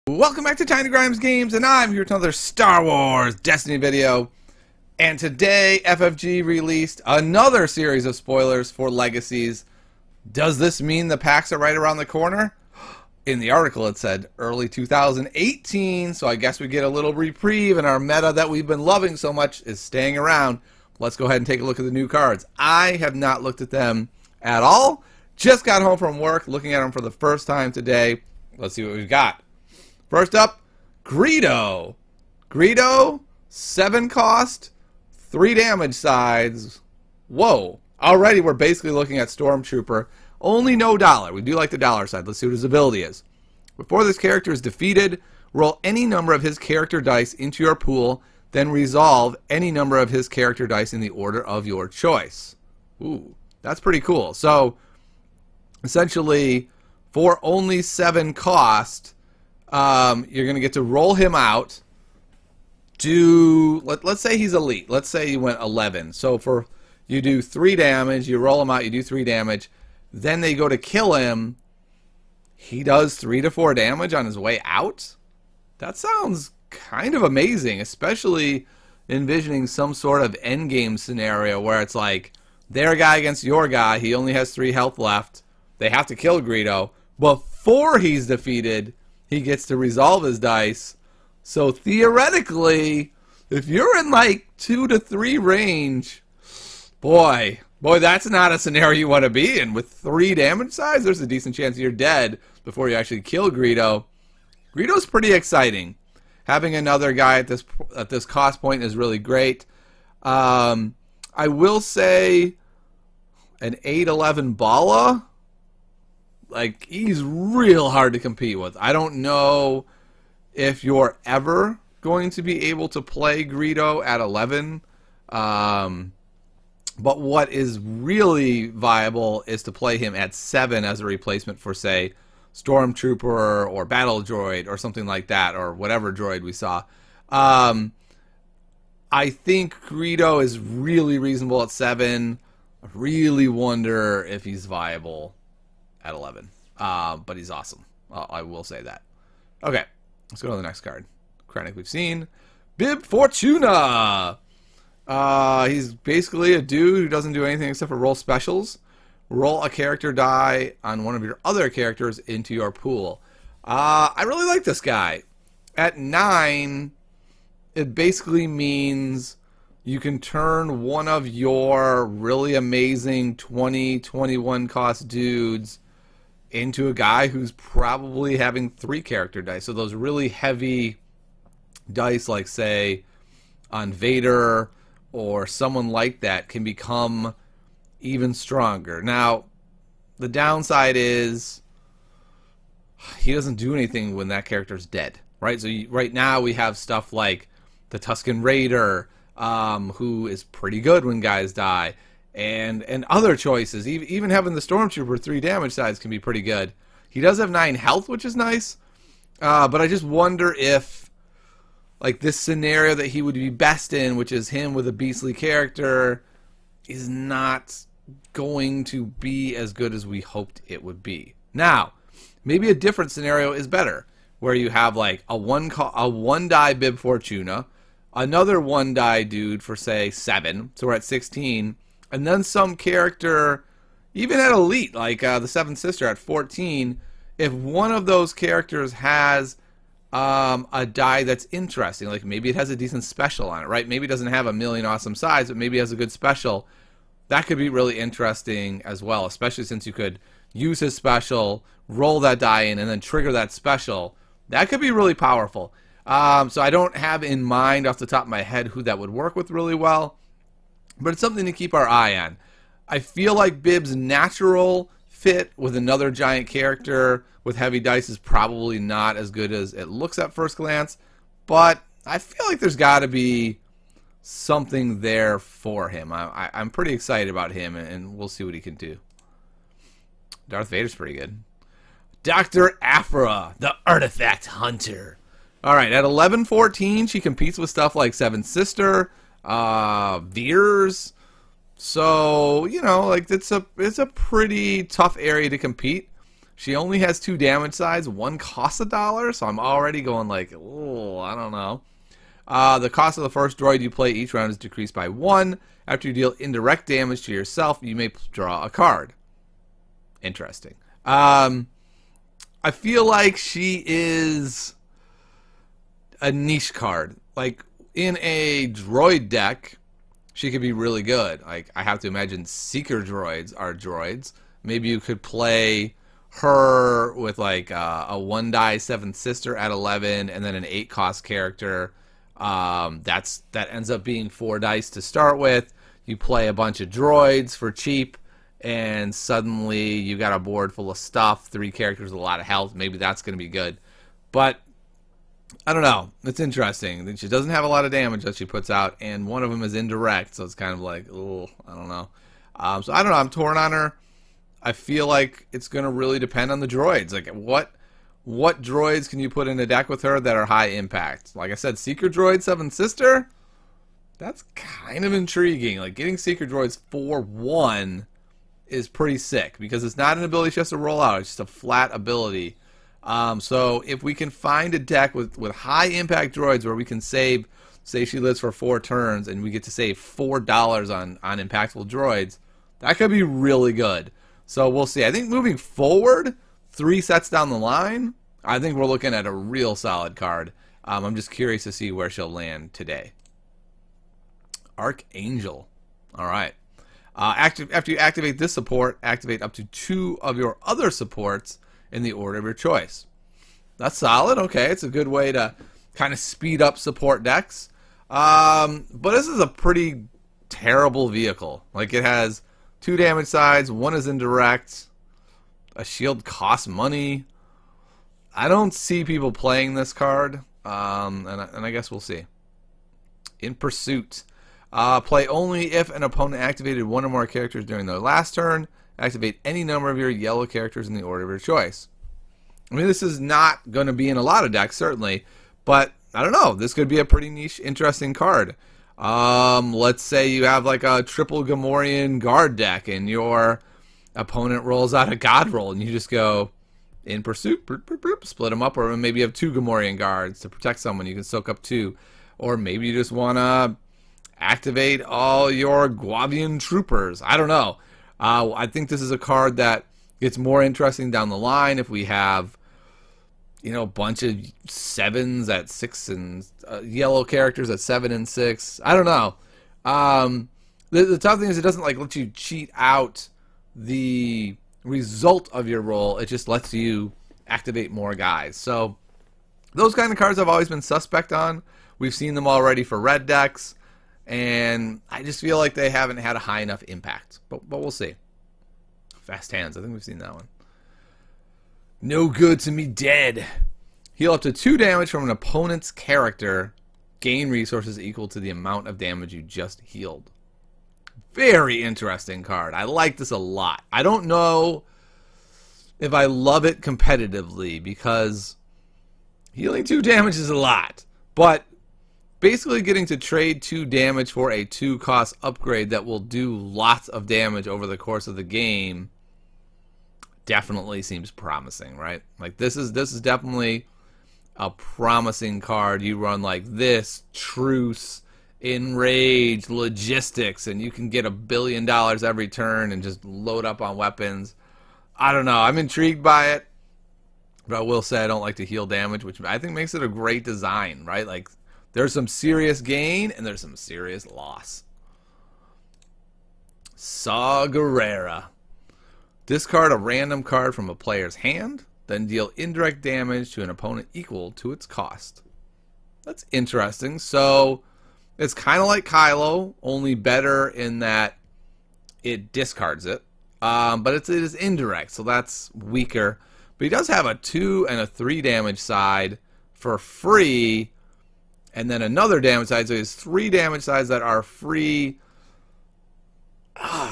Welcome back to Tiny Grimes Games, and I'm here with another Star Wars Destiny video. And today, FFG released another series of spoilers for Legacies. Does this mean the packs are right around the corner? In the article it said early 2018, so I guess we get a little reprieve, and our meta that we've been loving so much is staying around. Let's go ahead and take a look at the new cards. I have not looked at them at all. Just got home from work, looking at them for the first time today. Let's see what we've got. First up, Greedo. Greedo, 7 cost, 3 damage sides. Whoa. Already we're basically looking at Stormtrooper. Only no dollar. We do like the dollar side. Let's see what his ability is. Before this character is defeated, roll any number of his character dice into your pool, then resolve any number of his character dice in the order of your choice. Ooh, that's pretty cool. So, essentially, for only 7 cost, you're going to get to roll him out. Let's say he's elite. Let's say you went 11. So you do 3 damage, you roll him out, you do 3 damage. Then they go to kill him. He does 3 to 4 damage on his way out. That sounds kind of amazing, especially envisioning some sort of endgame scenario where it's like their guy against your guy. He only has 3 health left. They have to kill Greedo. Before he's defeated, he gets to resolve his dice. So theoretically, if you're in like 2 to 3 range, boy, that's not a scenario you want to be in. With 3 damage size, there's a decent chance you're dead before you actually kill Greedo. Greedo's pretty exciting. Having another guy at this cost point is really great. I will say an 8-11 Bala, like, he's real hard to compete with. I don't know if you're ever going to be able to play Greedo at 11. But what is really viable is to play him at 7 as a replacement for, say, Stormtrooper or Battle Droid or something like that, or whatever droid we saw. I think Greedo is really reasonable at 7. I really wonder if he's viable at 11. But he's awesome. I will say that. Okay, let's go to the next card. Krennic we've seen. Bib Fortuna! He's basically a dude who doesn't do anything except for roll specials. Roll a character die on one of your other characters into your pool. I really like this guy. At 9, it basically means you can turn one of your really amazing 20, 21 cost dudes into a guy who's probably having 3 character dice. So those really heavy dice, like say on Vader or someone like that, can become even stronger. Now, the downside is he doesn't do anything when that character's dead, right? So right now we have stuff like the Tusken Raider, who is pretty good when guys die, and other choices. Even having the Stormtrooper 3 damage sides can be pretty good. He does have 9 health, which is nice, but I just wonder if, like, this scenario that he would be best in, which is him with a beastly character, is not going to be as good as we hoped it would be. Now, maybe a different scenario is better, where you have like a one die Bib Fortuna, another 1 die dude for, say, 7, so we're at 16, and then some character, even at elite, like the 7th Sister at 14, if one of those characters has a die that's interesting, like maybe it has a decent special on it, right? Maybe it doesn't have a million awesome sides, but maybe it has a good special. That could be really interesting as well, especially since you could use his special, roll that die in, and then trigger that special. That could be really powerful. So I don't have in mind off the top of my head who that would work with really well, but it's something to keep our eye on. I feel like Bib's natural fit with another giant character with heavy dice is probably not as good as it looks at first glance, but I feel like there's got to be something there for him. I'm pretty excited about him, and we'll see what he can do. Darth Vader's pretty good. Dr. Aphra, the Artifact Hunter. Alright, at 11-14, she competes with stuff like 7th Sister, Veers. So, you know, like, it's a pretty tough area to compete. She only has 2 damage sides. One costs $1, so I'm already going like, oh, I don't know. The cost of the first droid you play each round is decreased by 1. After you deal indirect damage to yourself, you may draw a card. Interesting. I feel like she is a niche card. Like, in a droid deck, she could be really good. Like, I have to imagine Seeker droids are droids. Maybe you could play her with like a 1-die 7th sister at 11 and then an 8-cost character. That ends up being 4 dice to start with. You play a bunch of droids for cheap, and suddenly you got a board full of stuff, 3 characters with a lot of health. Maybe that's going to be good. But I don't know. It's interesting. She doesn't have a lot of damage that she puts out, and one of them is indirect, so it's kind of like, oh, I don't know. So I don't know. I'm torn on her. I feel like it's going to really depend on the droids. Like, what droids can you put in a deck with her that are high impact? Like I said, Seeker Droid 7th Sister, that's kind of intriguing. Like, getting Seeker Droids 4-1 is pretty sick, because it's not an ability she has to roll out. It's just a flat ability. So if we can find a deck with high impact droids where we can save, say she lives for 4 turns, and we get to save $4 on impactful droids, that could be really good. So we'll see. I think moving forward, 3 sets down the line, I think we're looking at a real solid card. I'm just curious to see where she'll land Ark Angel. All right. After you activate this support, activate up to 2 of your other supports in the order of your choice. That's solid. Okay, it's a good way to kind of speed up support decks. But this is a pretty terrible vehicle. Like, it has 2 damage sides, 1 is indirect. A shield costs money. I don't see people playing this card, and I guess we'll see. In Pursuit. Play only if an opponent activated 1 or more characters during their last turn. Activate any number of your yellow characters in the order of your choice. I mean, this is not going to be in a lot of decks, certainly, but I don't know. This could be a pretty niche, interesting card. Let's say you have like a triple Gamorrean guard deck, and your opponent rolls out a god roll, and you just go in Pursuit, burp, burp, burp, split them up, or maybe you have 2 Gamorrean guards to protect someone. You can soak up 2, or maybe you just want to activate all your Guavian troopers. I don't know. I think this is a card that gets more interesting down the line if we have, you know, a bunch of 7s at 6 and yellow characters at 7 and 6. I don't know. The tough thing is it doesn't like let you cheat out the result of your roll. It just lets you activate more guys. So those kind of cards I've always been suspect on. We've seen them already for red decks, and I just feel like they haven't had a high enough impact. But we'll see. Fast Hands, I think we've seen that one. No Good to Me Dead. Heal up to 2 damage from an opponent's character. Gain resources equal to the amount of damage you just healed. Very interesting card. I like this a lot. I don't know if I love it competitively, because healing 2 damage is a lot. But basically getting to trade 2 damage for a 2-cost upgrade that will do lots of damage over the course of the game definitely seems promising, right? Like, this is definitely a promising card. You run like this, Truce, Enrage, Logistics, and you can get $1 billion every turn and just load up on weapons. I don't know. I'm intrigued by it, but I will say I don't like to heal damage, which I think makes it a great design, right? Like, there's some serious gain and there's some serious loss. Saw Guerrera. Discard a random card from a player's hand, then deal indirect damage to an opponent equal to its cost. That's interesting. So it's kind of like Kylo, only better in that it discards it. But it is indirect, so that's weaker. But he does have a 2 and a 3 damage side for free, and then another damage side. So he has 3 damage sides that are free.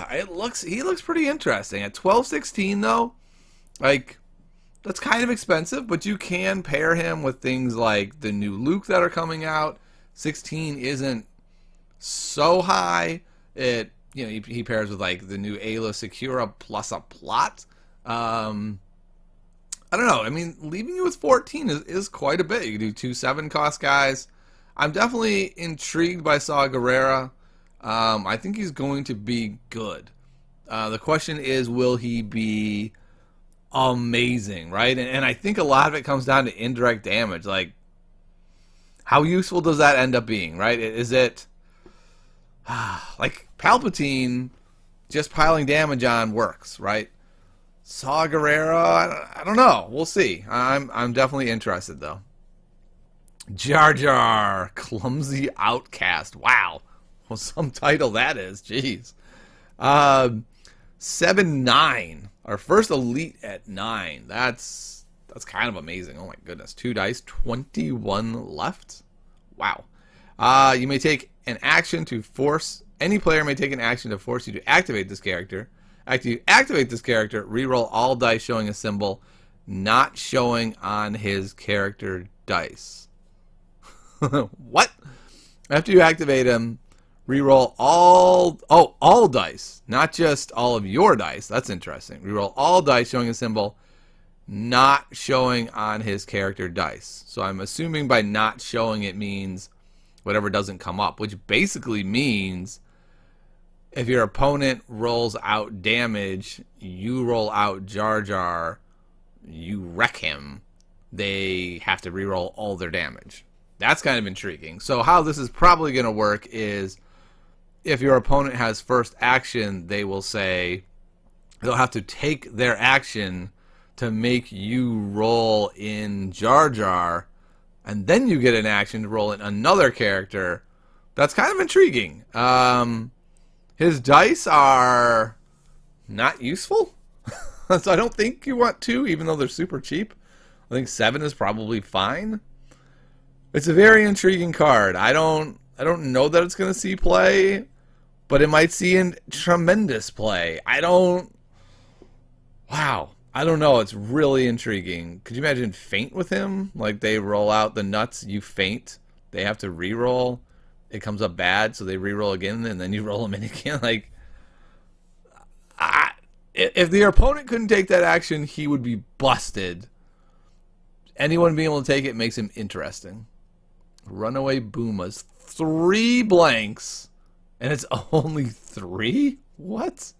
He looks pretty interesting. At 12-16 though, like, that's kind of expensive, but you can pair him with things like the new Luke that are coming out. 16 isn't so high. It, you know, he pairs with like the new Ayla Secura plus a plot. I don't know. I mean, leaving you with 14 is quite a bit. You can do 2 7-cost guys. I'm definitely intrigued by Saw Guerrera. I think he's going to be good. The question is, will he be amazing, right? And I think a lot of it comes down to indirect damage. Like, how useful does that end up being, right? Is it like Palpatine just piling damage on works, right? Saw Guerrera, I don't know. We'll see. I'm definitely interested though. Jar Jar, clumsy outcast. Wow, well, some title that is. Jeez. 7-9. Our first elite at 9. That's kind of amazing. Oh my goodness. 2 dice, 21 left. Wow. You may take an action to force. Any player may take an action to force you to activate this character. After you activate this character, reroll all dice showing a symbol not showing on his character dice. What? After you activate him, reroll all dice, not just all of your dice. That's interesting. Reroll all dice showing a symbol not showing on his character dice. So I'm assuming by not showing it means whatever doesn't come up, which basically means if your opponent rolls out damage, you roll out Jar Jar, you wreck him, they have to reroll all their damage. That's kind of intriguing. So how this is probably going to work is if your opponent has first action, they will say they'll have to take their action to make you roll in Jar Jar, and then you get an action to roll in another character. That's kind of intriguing. His dice are not useful, so I don't think you want 2, even though they're super cheap. I think 7 is probably fine. It's a very intriguing card. I don't know that it's going to see play, but it might see in tremendous play. Wow. I don't know. It's really intriguing. Could you imagine feint with him? Like they roll out the nuts, you feint. They have to re-roll. It comes up bad, so they re-roll again, and then you roll them in again. Like, if the opponent couldn't take that action, he would be busted. Anyone being able to take it makes him interesting. Runaway Boomers. 3 blanks, and it's only 3? What?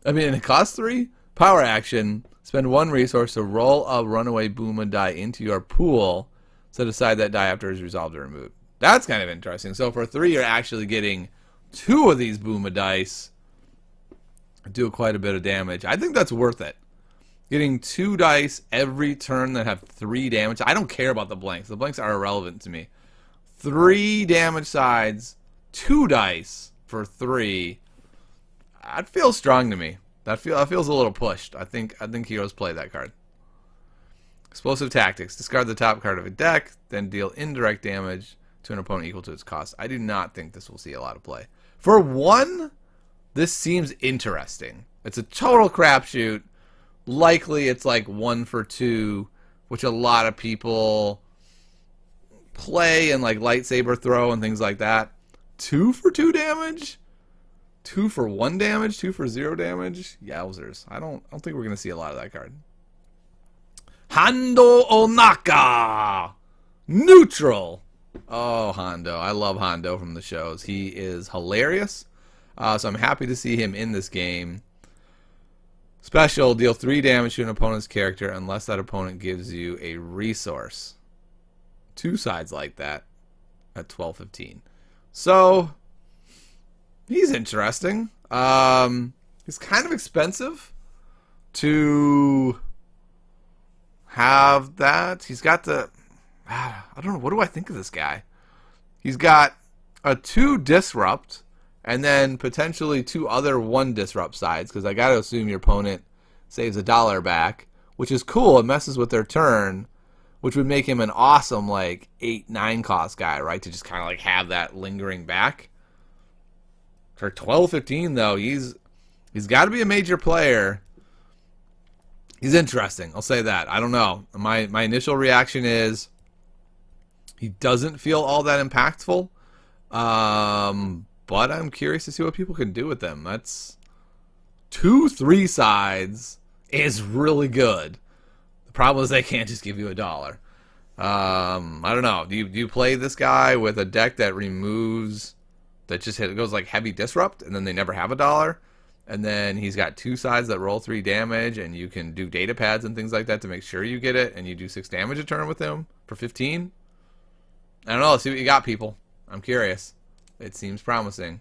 I mean, it costs 3? Power action. Spend 1 resource to roll a Runaway Boomer die into your pool. Set aside that die after it's resolved or removed. That's kind of interesting. So for 3, you're actually getting 2 of these Boomer dice. Do quite a bit of damage. I think that's worth it. Getting 2 dice every turn that have 3 damage. I don't care about the blanks. The blanks are irrelevant to me. 3 damage sides, 2 dice for 3. That feels strong to me. That feels a little pushed. I think heroes play that card. Explosive Tactics. Discard the top card of a deck, then deal indirect damage to an opponent equal to its cost. I do not think this will see a lot of play. For 1, this seems interesting. It's a total crapshoot. Likely it's like 1 for 2, which a lot of people play and like lightsaber throw and things like that. 2 for 2 damage? 2 for 1 damage? 2 for 0 damage? Yowzers. I don't think we're gonna see a lot of that card. Hondo Onaka! Neutral! Oh, Hondo. I love Hondo from the shows. He is hilarious. So I'm happy to see him in this game. Special, deal 3 damage to an opponent's character unless that opponent gives you a resource. 2 sides like that at 12-15. So, he's interesting. He's kind of expensive to have that. He's got the... I don't know. What do I think of this guy? He's got a 2 disrupt and then potentially 2 other 1 disrupt sides, because I got to assume your opponent saves $1 back, which is cool. It messes with their turn, which would make him an awesome like 8-9 cost guy, right? To just kind of like have that lingering back. For 12-15 though, he's got to be a major player. He's interesting. I'll say that. I don't know. My initial reaction is he doesn't feel all that impactful. But I'm curious to see what people can do with them. That's 2 3 sides is really good. The Problem is they can't just give you $1. I don't know. Do you play this guy with a deck that removes, that just goes like heavy disrupt, and then they never have $1? And then he's got 2 sides that roll 3 damage, and you can do data pads and things like that to make sure you get it, and you do 6 damage a turn with him for 15? I don't know. Let's see what you got, people. I'm curious. It seems promising.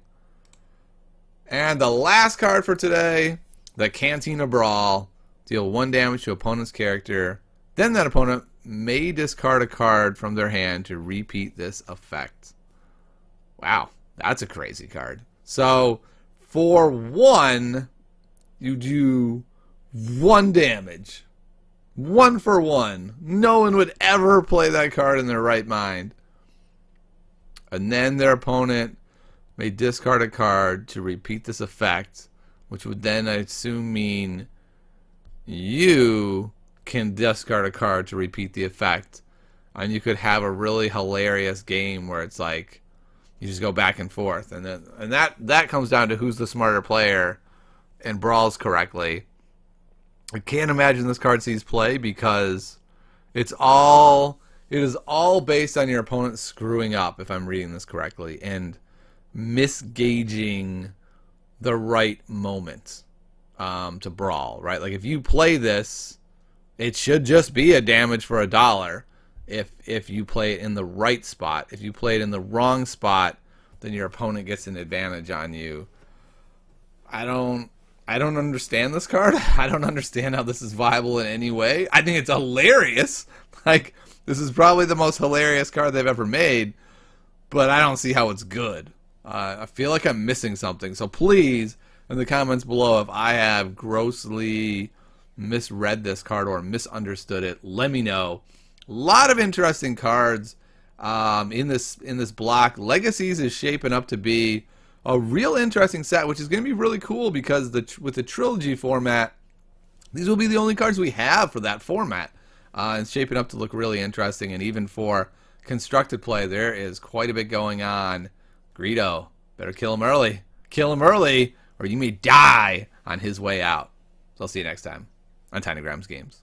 And the last card for today, the Cantina Brawl. Deal 1 damage to opponent's character. Then that opponent may discard a card from their hand to repeat this effect. Wow, that's a crazy card. So, for 1, you do 1 damage. 1 for 1. No one would ever play that card in their right mind. And then their opponent may discard a card to repeat this effect, which would then, I assume, mean you can discard a card to repeat the effect. And you could have a really hilarious game where it's like you just go back and forth, and that comes down to who's the smarter player and brawls correctly. I can't imagine this card sees play because it is all based on your opponent screwing up, if I'm reading this correctly, and misgauging the right moment to brawl, right? Like if you play this, it should just be a damage for $1 if you play it in the right spot. If you play it in the wrong spot, then your opponent gets an advantage on you. I don't understand this card. I don't understand how this is viable in any way. I think it's hilarious. Like, this is probably the most hilarious card they've ever made, but I don't see how it's good. I feel like I'm missing something. So please, in the comments below, if I have grossly misread this card or misunderstood it, let me know. A lot of interesting cards in this block. Legacies is shaping up to be a real interesting set, which is going to be really cool because with the trilogy format, these will be the only cards we have for that format. It's shaping up to look really interesting, and even for constructed play, there is quite a bit going on. Greedo, better kill him early. Kill him early, or you may die on his way out. So I'll see you next time on Tiny Grams Games.